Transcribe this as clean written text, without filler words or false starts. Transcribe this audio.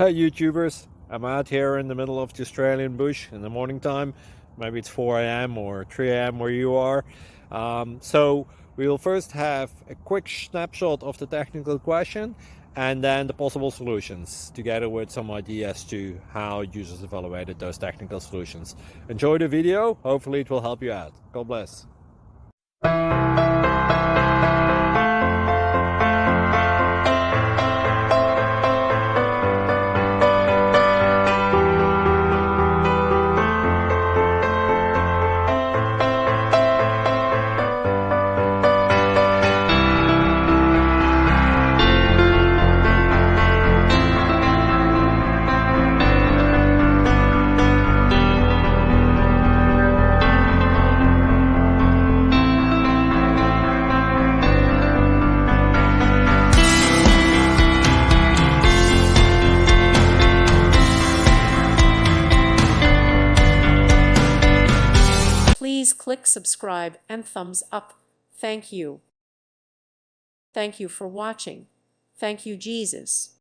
Hey YouTubers, I'm out here in the middle of the Australian bush in the morning time. Maybe it's 4 a.m. or 3 a.m. where you are. So we'll first have a quick snapshot of the technical question and then the possible solutions, together with some ideas to how users evaluated those technical solutions. Enjoy the video, hopefully it will help you out. God bless. Please click subscribe and thumbs up. Thank you. Thank you for watching. Thank you, Jesus.